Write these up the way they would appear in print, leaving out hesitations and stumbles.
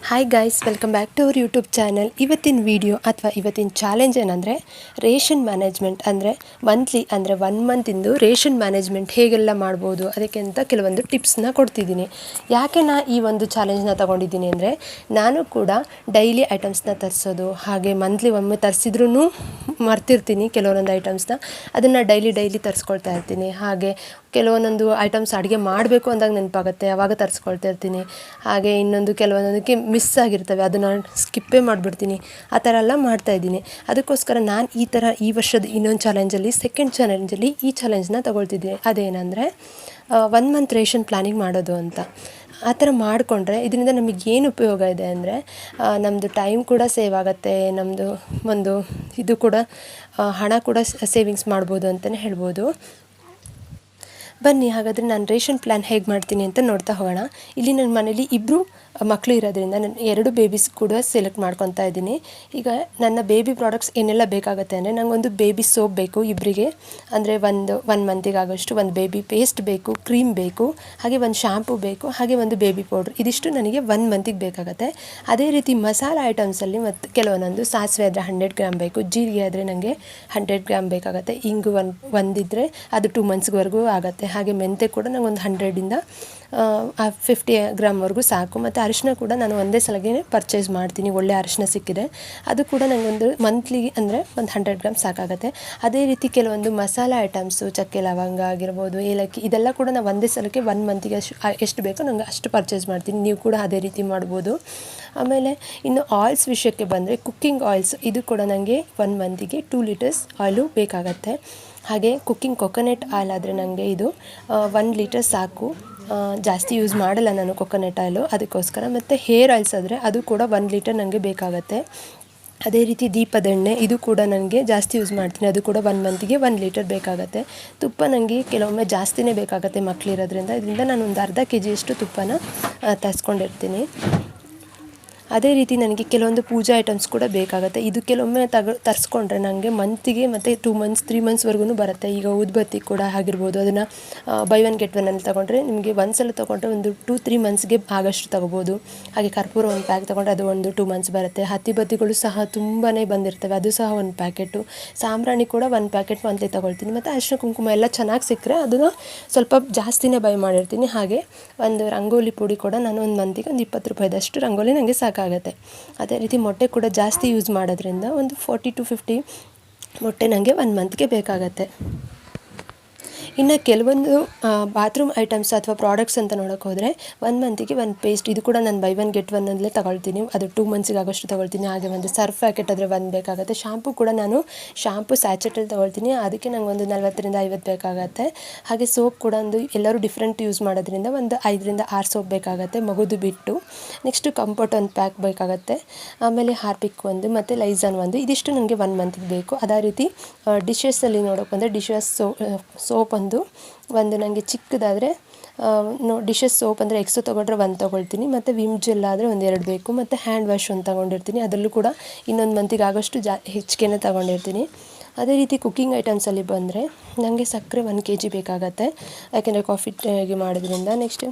Hi guys, welcome back to our YouTube channel. ಇವತ್ತಿನ video ಅಥವಾ ಇವತ್ತಿನ ಚಾಲೆಂಜ್ ಏನಂದರೆ ರೇಷನ್ ಮ್ಯಾನೇಜ್ಮೆಂಟ್. ಅಂದರೆ ಮಂತ್ಲಿ ಅಂದರೆ 1 ಮಂತಿಂದು ರೇಷನ್ ಮ್ಯಾನೇಜ್ಮೆಂಟ್ ಹೇಗೆಲ್ಲ ಮಾಡ್ಬೋದು ಅದಕ್ಕೆ ಅಂತ ಕೆಲವೊಂದು ಟಿಪ್ಸ್ನ ಕೊಡ್ತಿದ್ದೀನಿ. ಯಾಕೆ ನಾನು ಈ ಒಂದು ಚಾಲೆಂಜ್ನ ತೊಗೊಂಡಿದ್ದೀನಿ ಅಂದರೆ, ನಾನು ಕೂಡ ಡೈಲಿ ಐಟಮ್ಸ್ನ ತರಿಸೋದು, ಹಾಗೆ ಮಂತ್ಲಿ ಒಮ್ಮೆ ತರಿಸಿದ್ರೂ ಮರ್ತಿರ್ತೀನಿ ಕೆಲವೊಂದೊಂದು ಐಟಮ್ಸ್ನ. ಅದನ್ನು ಡೈಲಿ ತರಿಸ್ಕೊಳ್ತಾ ಇರ್ತೀನಿ. ಹಾಗೆ ಕೆಲವೊಂದೊಂದು ಐಟಮ್ಸ್ ಅಡುಗೆ ಮಾಡಬೇಕು ಅಂದಾಗ ನೆನಪಾಗುತ್ತೆ, ಆವಾಗ ತರಿಸ್ಕೊಳ್ತಾ ಇರ್ತೀನಿ. ಹಾಗೆ ಇನ್ನೊಂದು ಕೆಲವೊಂದೊಂದಕ್ಕೆ ಮಿಸ್ ಆಗಿರ್ತವೆ, ಅದನ್ನು ಸ್ಕಿಪ್ಪೇ ಮಾಡಿಬಿಡ್ತೀನಿ. ಆ ಥರ ಎಲ್ಲ ಮಾಡ್ತಾಯಿದ್ದೀನಿ. ಅದಕ್ಕೋಸ್ಕರ ನಾನು ಈ ವರ್ಷದ ಇನ್ನೊಂದು ಚಾಲೆಂಜಲ್ಲಿ, ಸೆಕೆಂಡ್ ಚಾಲೆಂಜಲ್ಲಿ ಈ ಚಾಲೆಂಜ್ನ ತೊಗೊಳ್ತಿದ್ದೀನಿ. ಅದೇನೆಂದರೆ 1 ಮಂತ್ ರೇಷನ್ ಪ್ಲ್ಯಾನಿಂಗ್ ಮಾಡೋದು ಅಂತ. ಆ ಥರ ಮಾಡಿಕೊಂಡ್ರೆ ಇದರಿಂದ ನಮಗೇನು ಉಪಯೋಗ ಇದೆ ಅಂದರೆ, ನಮ್ಮದು ಟೈಮ್ ಕೂಡ ಸೇವ್ ಆಗುತ್ತೆ, ನಮ್ಮದು ಒಂದು ಇದು ಕೂಡ ಹಣ ಕೂಡ ಸೇವಿಂಗ್ಸ್ ಮಾಡ್ಬೋದು ಅಂತಲೇ ಹೇಳ್ಬೋದು. ಬನ್ನಿ ಹಾಗಾದರೆ ನಾನು ರೇಷನ್ ಪ್ಲ್ಯಾನ್ ಹೇಗೆ ಮಾಡ್ತೀನಿ ಅಂತ ನೋಡ್ತಾ ಹೋಗೋಣ. ಇಲ್ಲಿ ನನ್ನ ಮನೇಲಿ 2 ಮಕ್ಕಳು ಇರೋದ್ರಿಂದ ನಾನು 2 ಬೇಬೀಸ್ ಕೂಡ ಸೆಲೆಕ್ಟ್ ಮಾಡ್ಕೊತಾ ಇದ್ದೀನಿ. ಈಗ ನನ್ನ ಬೇಬಿ ಪ್ರಾಡಕ್ಟ್ಸ್ ಏನೆಲ್ಲ ಬೇಕಾಗುತ್ತೆ ಅಂದರೆ, ನನಗೊಂದು ಬೇಬಿ ಸೋಪ್ ಬೇಕು ಇಬ್ಬರಿಗೆ, ಅಂದರೆ 1 ಮಂತಿಗೆ ಆಗೋಷ್ಟು. ಒಂದು ಬೇಬಿ ಪೇಸ್ಟ್ ಬೇಕು, ಕ್ರೀಮ್ ಬೇಕು, ಹಾಗೆ ಒಂದು ಶ್ಯಾಂಪು ಬೇಕು, ಹಾಗೆ ಒಂದು ಬೇಬಿ ಪೌಡ್ರ್. ಇದಿಷ್ಟು ನನಗೆ 1 ಮಂತಿಗೆ ಬೇಕಾಗುತ್ತೆ. ಅದೇ ರೀತಿ ಮಸಾಲ ಐಟಮ್ಸಲ್ಲಿ ಮತ್ತು ಕೆಲವೊಂದೊಂದು ಸಾಸಿವೆ ಆದರೆ 100 ಗ್ರಾಮ್ ಬೇಕು, ಜೀರಿಗೆ ಆದರೆ ನನಗೆ 100 ಗ್ರಾಮ್ ಬೇಕಾಗುತ್ತೆ, ಇಂಗು ಒಂದಿದ್ದರೆ ಅದು 2 ಮಂತ್ಸ್ವರೆಗೂ ಆಗುತ್ತೆ. ಹಾಗೆ ಮೆಂತೆ ಕೂಡ ನಂಗೆ ಒಂದು 100ಇಂದ 50 ಗ್ರಾಮ್ವರೆಗೂ ಸಾಕು. ಮತ್ತು ಅರಿಶಿನ ಕೂಡ ನಾನು ಒಂದೇ ಸಲಗೆ ಪರ್ಚೇಸ್ ಮಾಡ್ತೀನಿ, ಒಳ್ಳೆ ಅರಿಶಿನ ಸಿಕ್ಕಿದೆ. ಅದು ಕೂಡ ನನಗೊಂದು ಮಂತ್ಲಿ ಅಂದರೆ ಒಂದು 100 ಗ್ರಾಮ್ ಸಾಕಾಗುತ್ತೆ. ಅದೇ ರೀತಿ ಕೆಲವೊಂದು ಮಸಾಲ ಐಟಮ್ಸು, ಚಕ್ಕೆ ಲವಂಗ ಆಗಿರ್ಬೋದು, ಏಲಕ್ಕಿ, ಇದೆಲ್ಲ ಕೂಡ ನಾನು ಒಂದೇ ಸಲಕ್ಕೆ 1 ಮಂತಿಗೆ ಎಷ್ಟು ಬೇಕೋ ನನಗೆ ಅಷ್ಟು ಪರ್ಚೇಸ್ ಮಾಡ್ತೀನಿ. ನೀವು ಕೂಡ ಅದೇ ರೀತಿ ಮಾಡ್ಬೋದು. ಆಮೇಲೆ ಇನ್ನು ಆಯಿಲ್ಸ್ ವಿಷಯಕ್ಕೆ ಬಂದರೆ, ಕುಕ್ಕಿಂಗ್ ಆಯಿಲ್ಸ್ ಇದು ಕೂಡ ನನಗೆ 1 ಮಂತಿಗೆ 2 ಲೀಟರ್ಸ್ ಆಯಿಲು ಬೇಕಾಗತ್ತೆ. ಹಾಗೆ ಕುಕ್ಕಿಂಗ್ ಕೊಕೊನೆಟ್ ಆಯಿಲ್ ಆದರೆ ನನಗೆ ಇದು 1 ಲೀಟರ್ ಸಾಕು. ಜಾಸ್ತಿ ಯೂಸ್ ಮಾಡಲ್ಲ ನಾನು ಕೊಕೊನೆಟ್ ಆಯಿಲು, ಅದಕ್ಕೋಸ್ಕರ. ಮತ್ತು ಹೇರ್ ಆಯಿಲ್ಸ್ ಆದರೆ ಅದು ಕೂಡ 1 ಲೀಟರ್ ನನಗೆ ಬೇಕಾಗತ್ತೆ. ಅದೇ ರೀತಿ ದೀಪದೆಣ್ಣೆ ಇದು ಕೂಡ ನನಗೆ ಜಾಸ್ತಿ ಯೂಸ್ ಮಾಡ್ತೀನಿ, ಅದು ಕೂಡ 1 ಮಂತಿಗೆ 1 ಲೀಟರ್ ಬೇಕಾಗತ್ತೆ. ತುಪ್ಪ ನನಗೆ ಕೆಲವೊಮ್ಮೆ ಜಾಸ್ತಿನೇ ಬೇಕಾಗತ್ತೆ ಮಕ್ಕಳಿರೋದ್ರಿಂದ, ಇದರಿಂದ ನಾನು ಒಂದು ಅರ್ಧ kg ತುಪ್ಪನ ತರಿಸ್ಕೊಂಡಿರ್ತೀನಿ. ಅದೇ ರೀತಿ ನನಗೆ ಕೆಲವೊಂದು ಪೂಜಾ ಐಟಮ್ಸ್ ಕೂಡ ಬೇಕಾಗುತ್ತೆ. ಇದು ಕೆಲವೊಮ್ಮೆ ತರಿಸ್ಕೊಂಡ್ರೆ ನನಗೆ ಮಂತಿಗೆ ಮತ್ತು 2 ಮಂತ್ಸ್ 3 ಮಂತ್ಸ್ವರೆಗೂ ಬರುತ್ತೆ. ಈಗ ಊದುಬತ್ತಿ ಕೂಡ ಆಗಿರ್ಬೋದು, ಅದನ್ನು ಬೈ 1 ಗೆಟ್ 1 ಅಲ್ಲಿ ತೊಗೊಂಡ್ರೆ ನಿಮಗೆ ಒಂದು ಸಲ ತೊಗೊಂಡ್ರೆ ಒಂದು 2-3 ಮಂತ್ಸ್ಗೆ ಆಗೋಷ್ಟು ತೊಗೋಬೋದು. ಹಾಗೆ ಕರ್ಪೂರ 1 ಪ್ಯಾಕ್ ತೊಗೊಂಡ್ರೆ ಅದು ಒಂದು 2 ಮಂತ್ಸ್ ಬರುತ್ತೆ. ಹತ್ತಿ ಬತ್ತಿಗಳು ಸಹ ತುಂಬಾ ಬಂದಿರ್ತವೆ, ಅದು ಸಹ 1 ಪ್ಯಾಕೆಟು. ಸಾಂಬ್ರಾಣಿ ಕೂಡ 1 ಪ್ಯಾಕೆಟ್ ಮಂತ್ಲಿ ತೊಗೊಳ್ತೀನಿ. ಮತ್ತು ಅರಿಶಿನ ಕುಂಕುಮ ಎಲ್ಲ ಚೆನ್ನಾಗಿ ಸಿಕ್ಕರೆ ಅದನ್ನು ಸ್ವಲ್ಪ ಜಾಸ್ತಿನೇ ಬೈ ಮಾಡಿರ್ತೀನಿ. ಹಾಗೆ ಒಂದು ರಂಗೋಲಿ ಪುಡಿ ಕೂಡ ನಾನು ಒಂದು ಮಂತಿಗೆ ಒಂದು 20 ರೂಪಾಯಿದಷ್ಟು ರಂಗೋಲಿ ನನಗೆ ಸಾಕಾಗುತ್ತೆ. ಅದೇ ರೀತಿ ಮೊಟ್ಟೆ ಕೂಡ ಜಾಸ್ತಿ ಯೂಸ್ ಮಾಡೋದ್ರಿಂದ ಒಂದು 40 to 50 ಮೊಟ್ಟೆ ನನಗೆ 1 ಮಂತ್ಗೆ ಬೇಕಾಗತ್ತೆ. ಇನ್ನು ಕೆಲವೊಂದು ಬಾತ್ರೂಮ್ ಐಟಮ್ಸ್ ಅಥವಾ ಪ್ರಾಡಕ್ಟ್ಸ್ ಅಂತ ನೋಡೋಕೆ ಹೋದರೆ 1 ಮಂತಿಗೆ 1 ಪೇಸ್ಟ್, ಇದು ಕೂಡ ನಾನು ಬೈ 1 ಗೆಟ್ 1 ಅಲ್ಲೇ ತೊಗೊಳ್ತೀನಿ. ಅದು 2 ಮಂತ್ಸಿಗೆ ಆಗೋಷ್ಟು ತೊಗೊಳ್ತೀನಿ. ಹಾಗೆ ಒಂದು ಸರ್ಫ್ ಪ್ಯಾಕೆಟ್ ಆದರೆ 1 ಬೇಕಾಗುತ್ತೆ. ಶಾಂಪು ಕೂಡ ನಾನು ಶಾಂಪು ಸ್ಯಾಚೆಟಲ್ಲಿ ತೊಗೊಳ್ತೀನಿ, ಅದಕ್ಕೆ ನಂಗೆ ಒಂದು 40ರಿಂದ 50 ಬೇಕಾಗತ್ತೆ. ಹಾಗೆ ಸೋಪ್ ಕೂಡ ಎಲ್ಲರೂ ಡಿಫ್ರೆಂಟ್ ಯೂಸ್ ಮಾಡೋದ್ರಿಂದ ಒಂದು 5ರಿಂದ 6 ಸೋಪ್ ಬೇಕಾಗುತ್ತೆ, ಮಗುದು ಬಿಟ್ಟು. ನೆಕ್ಸ್ಟು ಕಂಫರ್ಟ್ 1 ಪ್ಯಾಕ್ ಬೇಕಾಗುತ್ತೆ. ಆಮೇಲೆ ಹಾರ್ಪಿಕ್ 1 ಮತ್ತು ಲೈಝಾನ್ 1, ಇದಿಷ್ಟು ನನಗೆ 1 ಮಂತಿಗೆ ಬೇಕು. ಅದೇ ರೀತಿ ಡಿಶಸಲ್ಲಿ ನೋಡೋಕೆ ಬಂದರೆ ಡಿಶಸ್ ಸೋಪ್ ಒಂದು ನನಗೆ ಚಿಕ್ಕದಾದರೆ ಡಿಶಸ್ ಸೋಪ್ ಅಂದರೆ ಎಕ್ಸೋ ತೊಗೊಂಡ್ರೆ 1 ತೊಗೊಳ್ತೀನಿ. ಮತ್ತು ವಿಮ್ ಜೆಲ್ ಆದರೆ 1-2 ಬೇಕು. ಮತ್ತು ಹ್ಯಾಂಡ್ ವಾಶ್ 1 ತೊಗೊಂಡಿರ್ತೀನಿ, ಅದರಲ್ಲೂ ಕೂಡ ಇನ್ನೊಂದು ಮಂತಿಗೆ ಆಗೋಷ್ಟು ಹೆಚ್ಚಿಗೆನೇ ತೊಗೊಂಡಿರ್ತೀನಿ. ಅದೇ ರೀತಿ ಕುಕ್ಕಿಂಗ್ ಐಟಮ್ಸಲ್ಲಿ ಬಂದರೆ ನನಗೆ ಸಕ್ಕರೆ 1 kg ಬೇಕಾಗತ್ತೆ, ಯಾಕೆಂದರೆ ಕಾಫಿ ಟೀಗೆ ಮಾಡೋದ್ರಿಂದ. ನೆಕ್ಸ್ಟು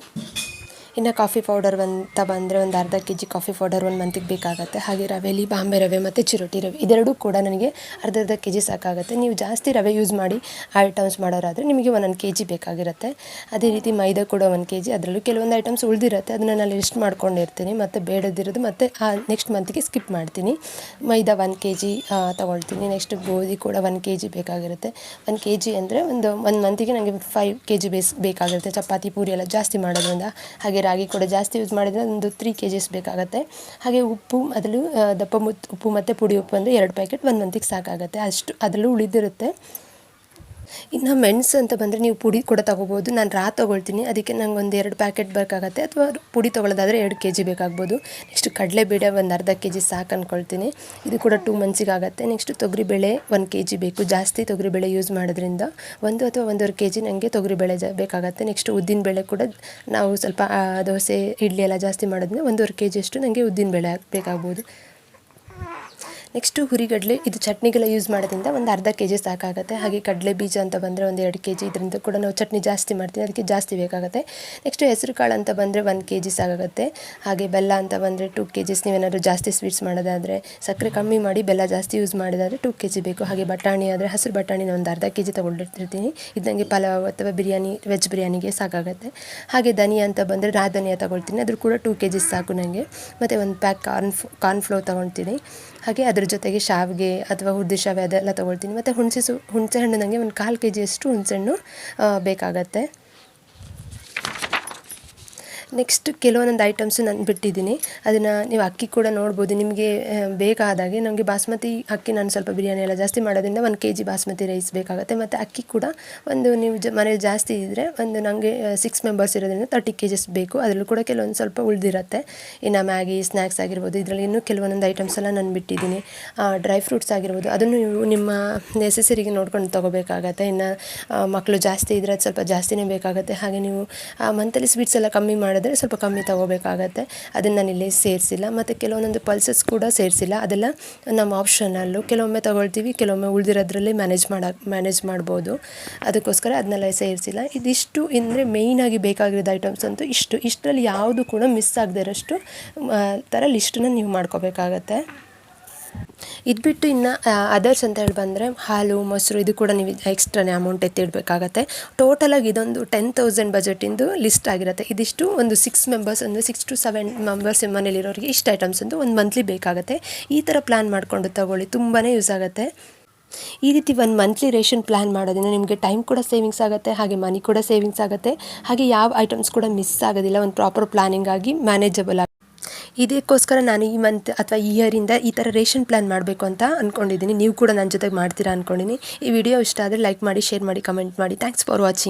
ಇನ್ನು ಕಾಫಿ ಪೌಡರ್ ಅಂತ ಬಂದರೆ ಒಂದು ಅರ್ಧ kg ಕಾಫಿ ಪೌಡರ್ 1 ಮಂತಿಗೆ ಬೇಕಾಗುತ್ತೆ. ಹಾಗೆ ರವೆಲಿ ಬಾಂಬೆ ರವೆ ಮತ್ತು ಚಿರೋಟಿ ರವೆ ಇದೆರಡೂ ಕೂಡ ನನಗೆ ಅರ್ಧ kg ಸಾಕಾಗುತ್ತೆ. ನೀವು ಜಾಸ್ತಿ ರವೆ ಯೂಸ್ ಮಾಡಿ ಐಟಮ್ಸ್ ಮಾಡೋರಾದರೆ ನಿಮಗೆ 1 kg ಬೇಕಾಗಿರುತ್ತೆ. ಅದೇ ರೀತಿ ಮೈದಾ ಕೂಡ 1 kg, ಅದರಲ್ಲೂ ಕೆಲವೊಂದು ಐಟಮ್ಸ್ ಉಳಿದಿರುತ್ತೆ, ಅದನ್ನು ನಾನು ಲಿಸ್ಟ್ ಮಾಡ್ಕೊಂಡಿರ್ತೀನಿ. ಮತ್ತು ಬೇಡದಿರೋದು ಮತ್ತು ನೆಕ್ಸ್ಟ್ ಮಂತಿಗೆ ಸ್ಕಿಪ್ ಮಾಡ್ತೀನಿ. ಮೈದಾ 1 kg ತೊಗೊಳ್ತೀನಿ. ನೆಕ್ಸ್ಟ್ ಗೋಧಿ ಕೂಡ 1 kg ಬೇಕಾಗಿರುತ್ತೆ. 1 kg ಅಂದರೆ ಒಂದು ಮಂತಿಗೆ ನನಗೆ 5 kg ಬೇಕಾಗಿರುತ್ತೆ, ಚಪಾತಿ ಪೂರಿ ಎಲ್ಲ ಜಾಸ್ತಿ ಮಾಡೋದ್ರಿಂದ. ಹಾಗೆ ರಾಗಿ ಕೂಡ ಜಾಸ್ತಿ ಯೂಸ್ ಮಾಡಿದರೆ ಒಂದು 3 kg ಬೇಕಾಗುತ್ತೆ. ಹಾಗೆ ಉಪ್ಪು, ಅದರಲ್ಲೂ ಉಪ್ಪು ಮತ್ತು ಪುಡಿ ಉಪ್ಪು ಅಂದರೆ 2 ಪ್ಯಾಕೆಟ್ 1 ಮಂತಿಗೆ ಸಾಕಾಗುತ್ತೆ, ಅಷ್ಟು ಅದರಲ್ಲೂ ಉಳಿದಿರುತ್ತೆ. ಇನ್ನು ಮೆಣಸು ಅಂತ ಬಂದರೆ ನೀವು ಪುಡಿ ಕೂಡ ತೊಗೋಬೋದು. ನಾನು ತೊಗೊಳ್ತೀನಿ, ಅದಕ್ಕೆ ನಂಗೆ ಒಂದು 2 ಪ್ಯಾಕೆಟ್ ಬೇಕಾಗುತ್ತೆ, ಅಥವಾ ಪುಡಿ ತೊಗೊಳ್ಳೋದಾದರೆ 2 kg ಬೇಕಾಗ್ಬೋದು. ನೆಕ್ಸ್ಟ್ ಕಡಲೆಬೇಳೆ ಒಂದು ಅರ್ಧ kg ಸಾಕು ಅಂದ್ಕೊಳ್ತೀನಿ, ಇದು ಕೂಡ 2 ಮಂತ್ಸಿಗೆ ಆಗುತ್ತೆ. ನೆಕ್ಸ್ಟ್ ತೊಗರಿಬೇಳೆ 1 kg ಬೇಕು, ಜಾಸ್ತಿ ತೊಗರಿಬೇಳೆ ಯೂಸ್ ಮಾಡೋದ್ರಿಂದ 1 ಅಥವಾ 1.5 kg ನನಗೆ ತೊಗರಿಬೇಳೆ ಬೇಕಾಗುತ್ತೆ. ನೆಕ್ಸ್ಟ್ ಉದ್ದಿನಬೇಳೆ ಕೂಡ ನಾವು ಸ್ವಲ್ಪ ದೋಸೆ ಇಡ್ಲಿ ಎಲ್ಲ ಜಾಸ್ತಿ ಮಾಡೋದ್ರಿಂದ 1.5 kg ಅಷ್ಟು ನನಗೆ ಉದ್ದಿನಬೇಳೆ ಬೇಕಾಗ್ಬೋದು. ನೆಕ್ಸ್ಟು ಹುರಿಗಡಲೆ, ಇದು ಚಟ್ನಿಗೆಲ್ಲ ಯೂಸ್ ಮಾಡೋದ್ರಿಂದ ಒಂದು ಅರ್ಧ ಕೆ ಜಿ ಸಾಕಾಗುತ್ತೆ. ಹಾಗೆ ಕಡಲೆ ಬೀಜ ಅಂತ ಬಂದರೆ ಒಂದು 2 ಕೆ ಜಿ, ಇದರಿಂದ ಕೂಡ ನಾವು ಚಟ್ನಿ ಜಾಸ್ತಿ ಮಾಡ್ತೀವಿ, ಅದಕ್ಕೆ ಜಾಸ್ತಿ ಬೇಕಾಗುತ್ತೆ. ನೆಕ್ಸ್ಟು ಹೆಸರು ಕಾಳು ಅಂತ ಬಂದರೆ 1 ಕೆ ಜಿ ಸಾಕಾಗುತ್ತೆ. ಹಾಗೆ ಬೆಲ್ಲ ಅಂತ ಬಂದರೆ 2 ಕೆ ಜಿಸ್, ನೀವೇನಾದರೂ ಜಾಸ್ತಿ ಸ್ವೀಟ್ಸ್ ಮಾಡೋದಾದರೆ ಸಕ್ಕರೆ ಕಮ್ಮಿ ಮಾಡಿ ಬೆಲ್ಲ ಜಾಸ್ತಿ ಯೂಸ್ ಮಾಡೋದಾದರೆ 2 ಕೆ ಜಿ ಬೇಕು. ಹಾಗೆ ಬಟಾಣಿ ಆದರೆ ಹಸಿರು ಬಟಾಣಿನ ಒಂದು ಅರ್ಧ ಕೆ ಜಿ ತೊಗೊಂಡಿರ್ತೀನಿ, ಇದು ನನಗೆ ಪಲಾವ್ ಅಥವಾ ಬಿರಿಯಾನಿ, ವೆಜ್ ಬಿರಿಯಾನಿಗೆ ಸಾಕಾಗುತ್ತೆ. ಹಾಗೆ ಧನಿಯಾ ಅಂತ ಬಂದರೆ ಧನಿಯಾ ತೊಗೊಳ್ತೀನಿ, ಅದ್ರ ಕೂಡ 2 ಕೆ ಜಿಸ್ ಸಾಕು ನನಗೆ. ಮತ್ತು ಒಂದು ಪ್ಯಾಕ್ ಕಾರ್ನ್ಫ್ಲೋರ್ ತೊಗೊಳ್ತೀನಿ. ಹಾಗೆ ಅದ್ರ ಜೊತೆಗೆ ಶಾವಿಗೆ ಅಥವಾ ಹುರಿದ ಶಾವಿಗೆ ಅದೆಲ್ಲ ತೊಗೊಳ್ತೀನಿ. ಮತ್ತು ಹುಣಸೆ ಹಣ್ಣು ನನಗೆ ಒಂದು 1/4 ಕೆ ಜಿಯಷ್ಟು ಹುಣಸೆಹಣ್ಣು ಬೇಕಾಗತ್ತೆ. ನೆಕ್ಸ್ಟ್ ಕೆಲವೊಂದೊಂದು ಐಟಮ್ಸು ನಾನು ಬಿಟ್ಟಿದ್ದೀನಿ, ಅದನ್ನು ನೀವು ಅಕ್ಕಿ ಕೂಡ ನೋಡ್ಬೋದು. ನಿಮಗೆ ಬೇಕಾದಾಗೆ ನನಗೆ ಬಾಸ್ಮತಿ ಅಕ್ಕಿ ನಾನು ಸ್ವಲ್ಪ ಬಿರಿಯಾನಿ ಎಲ್ಲ ಜಾಸ್ತಿ ಮಾಡೋದ್ರಿಂದ 1 ಕೆ ಜಿ ಬಾಸ್ಮತಿ ರೈಸ್ ಬೇಕಾಗುತ್ತೆ. ಮತ್ತು ಅಕ್ಕಿ ಕೂಡ ಒಂದು ನೀವು ಮನೇಲಿ ಜಾಸ್ತಿ ಇದ್ದರೆ ಒಂದು ನನಗೆ 6 ಮೆಂಬರ್ಸ್ ಇರೋದ್ರಿಂದ 30 ಕೆ ಜಿಸ್ ಬೇಕು. ಅದರಲ್ಲೂ ಕೂಡ ಕೆಲವೊಂದು ಸ್ವಲ್ಪ ಉಳಿದಿರುತ್ತೆ. ಇನ್ನು ಮ್ಯಾಗಿ, ಸ್ನ್ಯಾಕ್ಸ್ ಆಗಿರ್ಬೋದು, ಇದರಲ್ಲಿ ಇನ್ನೂ ಕೆಲವೊಂದೊಂದು ಐಟಮ್ಸ್ ಎಲ್ಲ ನಾನು ಬಿಟ್ಟಿದ್ದೀನಿ. ಡ್ರೈ ಫ್ರೂಟ್ಸ್ ಆಗಿರ್ಬೋದು, ಅದನ್ನು ನೀವು ನಿಮ್ಮ ನೆಸೆಸರಿಗೆ ನೋಡ್ಕೊಂಡು ತೊಗೋಬೇಕಾಗತ್ತೆ. ಇನ್ನು ಮಕ್ಕಳು ಜಾಸ್ತಿ ಇದ್ದರೆ ಅದು ಸ್ವಲ್ಪ ಜಾಸ್ತಿನೇ ಬೇಕಾಗುತ್ತೆ. ಹಾಗೆ ನೀವು ಮಂತಲ್ಲಿ ಸ್ವೀಟ್ಸ್ ಎಲ್ಲ ಕಮ್ಮಿ ಮಾಡಿದ್ರೆ ಸ್ವಲ್ಪ ಕಮ್ಮಿ ತೊಗೋಬೇಕಾಗತ್ತೆ. ಅದನ್ನು ನಾನು ಇಲ್ಲಿ ಸೇರಿಸಿಲ್ಲ. ಮತ್ತು ಕೆಲವೊಂದೊಂದು ಪಲ್ಸಸ್ ಕೂಡ ಸೇರಿಸಿಲ್ಲ, ಅದೆಲ್ಲ ನಮ್ಮ ಆಪ್ಷನಲ್ಲು. ಕೆಲವೊಮ್ಮೆ ತೊಗೊಳ್ತೀವಿ, ಕೆಲವೊಮ್ಮೆ ಉಳಿದಿರೋದ್ರಲ್ಲಿ ಮ್ಯಾನೇಜ್ ಮಾಡ್ಬೋದು, ಅದಕ್ಕೋಸ್ಕರ ಅದನ್ನೆಲ್ಲ ಸೇರಿಸಿಲ್ಲ. ಇದಿಷ್ಟು ಅಂದರೆ ಮೇಯ್ನಾಗಿ ಬೇಕಾಗಿರೋದು ಐಟಮ್ಸ್ ಅಂತೂ ಇಷ್ಟರಲ್ಲಿ ಯಾವುದು ಕೂಡ ಮಿಸ್ ಆಗದೇ ಇರೋಷ್ಟು ಥರ ಲಿಸ್ಟನ್ನ ನೀವು ಮಾಡ್ಕೋಬೇಕಾಗತ್ತೆ. ಇದು ಬಿಟ್ಟು ಇನ್ನು ಅದರ್ಸ್ ಅಂತ ಹೇಳಿ ಬಂದರೆ ಹಾಲು, ಮೊಸರು, ಇದು ಕೂಡ ನೀವು ಎಕ್ಸ್ಟ್ರಾನೇ ಅಮೌಂಟ್ ಎತ್ತಿಡಬೇಕಾಗತ್ತೆ. ಟೋಟಲಾಗಿ ಇದೊಂದು 10,000 ಬಜೆಟಿಂದು ಲಿಸ್ಟ್ ಆಗಿರುತ್ತೆ. ಇದಿಷ್ಟು ಒಂದು 6 ಮೆಂಬರ್ಸ್, ಒಂದು 6 to 7 ಮೆಂಬರ್ಸ್ ಮನೇಲಿರೋರಿಗೆ ಇಷ್ಟು ಐಟಮ್ಸ್ ಅಂತೂ ಒಂದು ಮಂತ್ಲಿ ಬೇಕಾಗುತ್ತೆ. ಈ ಥರ ಪ್ಲ್ಯಾನ್ ಮಾಡಿಕೊಂಡು ತಗೊಳ್ಳಿ, ತುಂಬಾ ಯೂಸ್ ಆಗುತ್ತೆ. ಈ ರೀತಿ ಒಂದು ಮಂತ್ಲಿ ರೇಷನ್ ಪ್ಲ್ಯಾನ್ ಮಾಡೋದ್ರಿಂದ ನಿಮಗೆ ಟೈಮ್ ಕೂಡ ಸೇವಿಂಗ್ಸ್ ಆಗುತ್ತೆ, ಹಾಗೆ ಮನಿ ಕೂಡ ಸೇವಿಂಗ್ಸ್ ಆಗುತ್ತೆ. ಹಾಗೆ ಯಾವ ಐಟಮ್ಸ್ ಕೂಡ ಮಿಸ್ ಆಗೋದಿಲ್ಲ, ಒಂದು ಪ್ರಾಪರ್ ಪ್ಲ್ಯಾನಿಂಗ್ ಆಗಿ ಮ್ಯಾನೇಜಬಲ್ ಆಗಿ. ಇದಕ್ಕೋಸ್ಕರ ನಾನು ಈ ಮಂತ್ ಅಥವಾ ಈ ಇಯರಿಂದ ಈ ಥರ ರೇಷನ್ ಪ್ಲ್ಯಾನ್ ಮಾಡಬೇಕು ಅಂತ ಅಂದ್ಕೊಂಡಿದ್ದೀನಿ. ನೀವು ಕೂಡ ನನ್ನ ಜೊತೆಗೆ ಮಾಡ್ತೀರಾ ಅಂದ್ಕೊಂಡಿದ್ದೀನಿ. ಈ ವಿಡಿಯೋ ಇಷ್ಟ ಆದರೆ ಲೈಕ್ ಮಾಡಿ, ಶೇರ್ ಮಾಡಿ, ಕಮೆಂಟ್ ಮಾಡಿ. Thanks for watching.